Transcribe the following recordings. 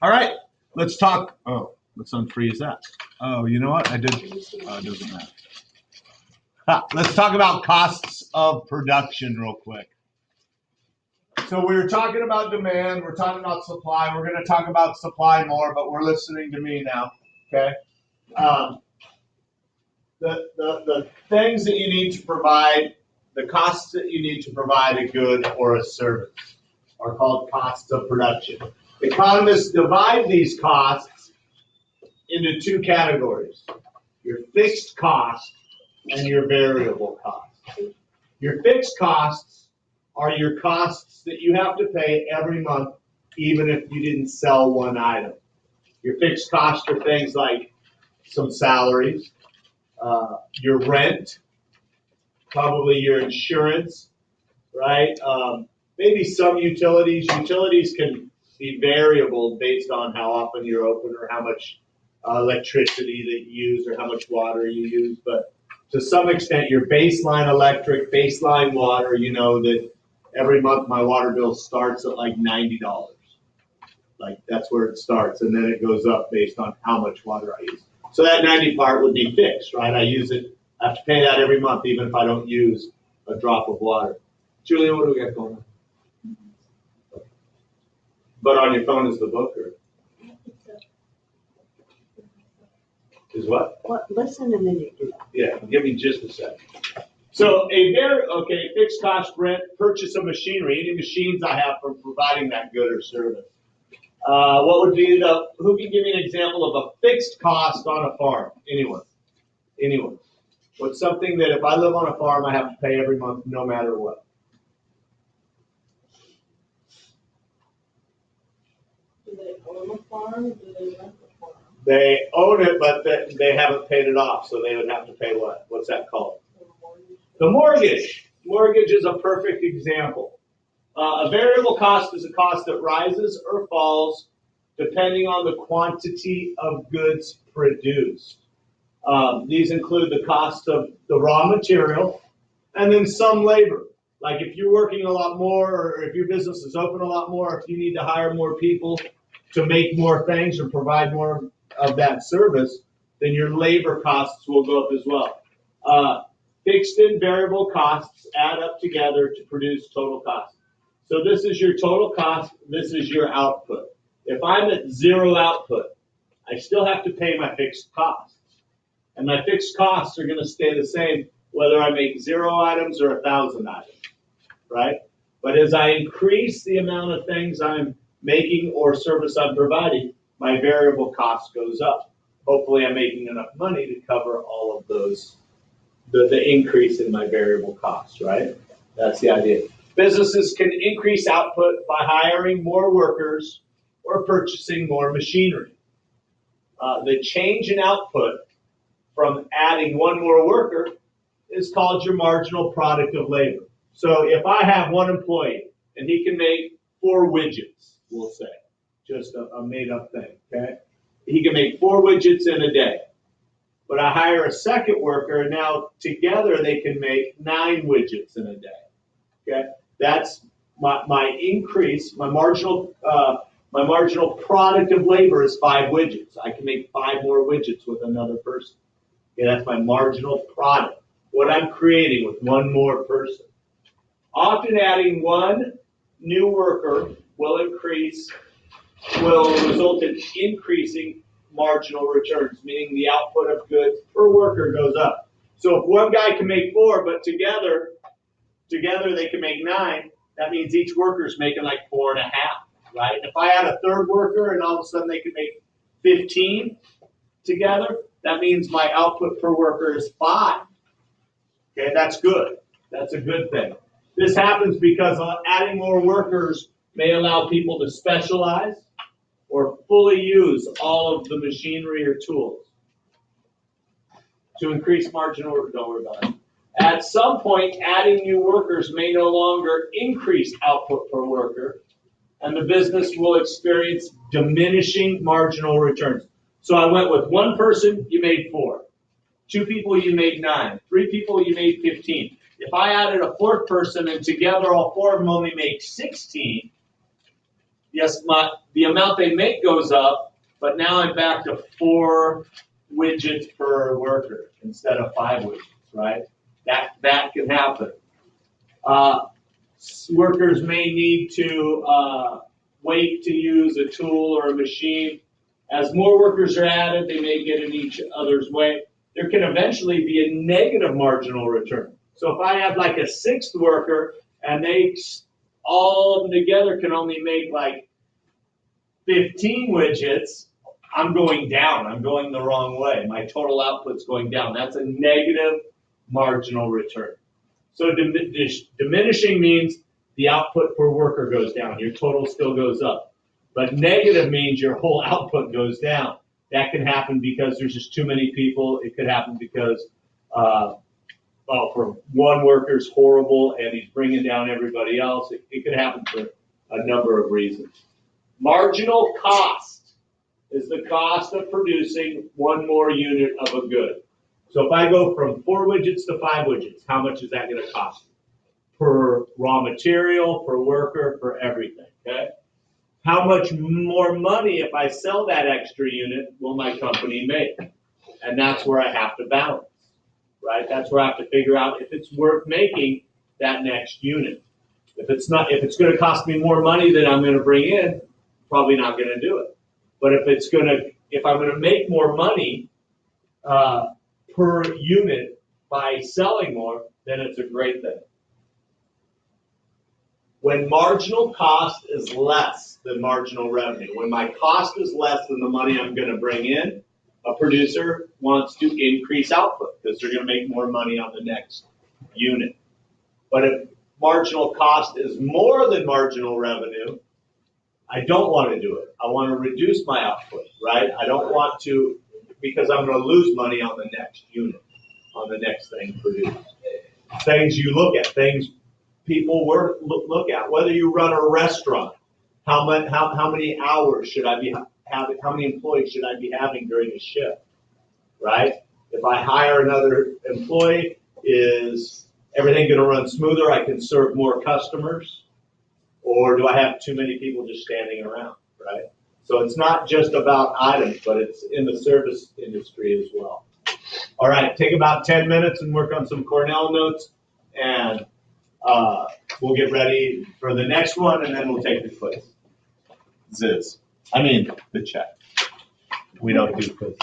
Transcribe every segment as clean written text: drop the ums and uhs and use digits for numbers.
All right, let's talk. Oh, let's unfreeze that. Oh, you know what? I did. It doesn't matter. Let's talk about costs of production real quick. So we were talking about demand. We're talking about supply. We're going to talk about supply more, but we're listening to me now. Okay. The things that you need to provide, the costs that you need to provide a good or a service are called costs of production. Economists divide these costs into two categories: your fixed cost and your variable cost. Your fixed costs are your costs that you have to pay every month, even if you didn't sell one item. Your fixed costs are things like some salaries, your rent, probably your insurance, right? Maybe some utilities. Utilities can be variable based on how often you're open or how much electricity that you use or how much water you use. But to some extent, your baseline electric, baseline water, you know that every month my water bill starts at like $90. Like that's where it starts, and then it goes up based on how much water I use. So that 90 part would be fixed, right? I use it. I have to pay that every month, even if I don't use a drop of water. Julia, what do we got going on? But on your phone is the book, or is what? Listen and then you do that. Yeah, give me just a second. So fixed cost rent, purchase of machinery, any machines I have for providing that good or service. What would be who can give me an example of a fixed cost on a farm? Anyone? Anyone? What's something that if I live on a farm, I have to pay every month no matter what? Do they own a farm? Do they rent a farm? They own it, but they haven't paid it off, so they would have to pay what? What's that called? The mortgage. Mortgage is a perfect example. A variable cost is a cost that rises or falls depending on the quantity of goods produced. These include the cost of the raw material and then some labor. Like if you're working a lot more, or if your business is open a lot more, if you need to hire more people to make more things or provide more of that service, then your labor costs will go up as well. Fixed and variable costs add up together to produce total cost. So this is your total cost, this is your output. If I'm at zero output, I still have to pay my fixed costs. And my fixed costs are going to stay the same whether I make 0 items or 1,000 items, right? But as I increase the amount of things I'm making or service I'm providing, my variable cost goes up. Hopefully I'm making enough money to cover all of those, the increase in my variable costs, right? That's the idea. Businesses can increase output by hiring more workers or purchasing more machinery. The change in output from adding one more worker is called your marginal product of labor. So if I have one employee and he can make 4 widgets, we'll say, just a made up thing, okay? He can make 4 widgets in a day. But I hire a second worker and now together they can make 9 widgets in a day, okay? That's my increase, my marginal product of labor is 5 widgets. I can make 5 more widgets with another person. Okay, that's my marginal product, what I'm creating with one more person. Often adding one new worker will result in increasing marginal returns, meaning the output of goods per worker goes up. So if one guy can make 4, but together they can make 9, that means each worker is making like 4.5, right? If I add a third worker and all of a sudden they can make 15 together, that means my output per worker is 5. Okay, that's good. That's a good thing. This happens because adding more workers may allow people to specialize or fully use all of the machinery or tools to increase marginal. Don't worry about it. At some point, adding new workers may no longer increase output per worker, and the business will experience diminishing marginal returns. So I went with 1 person, you made 4. 2 people, you made 9. 3 people, you made 15. If I added a 4th person and together all 4 of them only make 16, yes, the amount they make goes up, but now I'm back to 4 widgets per worker instead of 5 widgets, right? That can happen. Workers may need to wait to use a tool or a machine. As more workers are added, they may get in each other's way. There can eventually be a negative marginal return. So if I have like a 6th worker and they all of them together can only make like 15 widgets, I'm going down. I'm going the wrong way. My total output's going down. That's a negative marginal return. So diminishing means the output per worker goes down. Your total still goes up. But negative means your whole output goes down. That can happen because there's just too many people. It could happen because, for one worker's horrible and he's bringing down everybody else. It could happen for a number of reasons. Marginal cost is the cost of producing one more unit of a good. So if I go from 4 widgets to 5 widgets, how much is that going to cost me? Per raw material, per worker, per everything, okay? How much more money, if I sell that extra unit, will my company make? And that's where I have to balance, right? That's where I have to figure out if it's worth making that next unit. If it's not, if it's going to cost me more money than I'm going to bring in, probably not going to do it. But if I'm going to make more money per unit by selling more, then it's a great thing. When marginal cost is less than marginal revenue, when my cost is less than the money I'm going to bring in, a producer wants to increase output because they're going to make more money on the next unit. But if marginal cost is more than marginal revenue, I don't want to do it. I want to reduce my output, right? I don't want to, because I'm going to lose money on the next unit, on the next thing produced. Things you look at, things people look at. Whether you run a restaurant, how many hours should I be having? How many employees should I be having during a shift? Right? If I hire another employee, is everything going to run smoother? I can serve more customers, or do I have too many people just standing around? Right? So it's not just about items, but it's in the service industry as well. All right, take about 10 minutes and work on some Cornell notes, and we'll get ready for the next one, and then we'll take the quiz. The check. We don't do quizzes.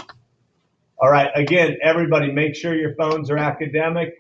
All right, again, everybody, make sure your phones are academic.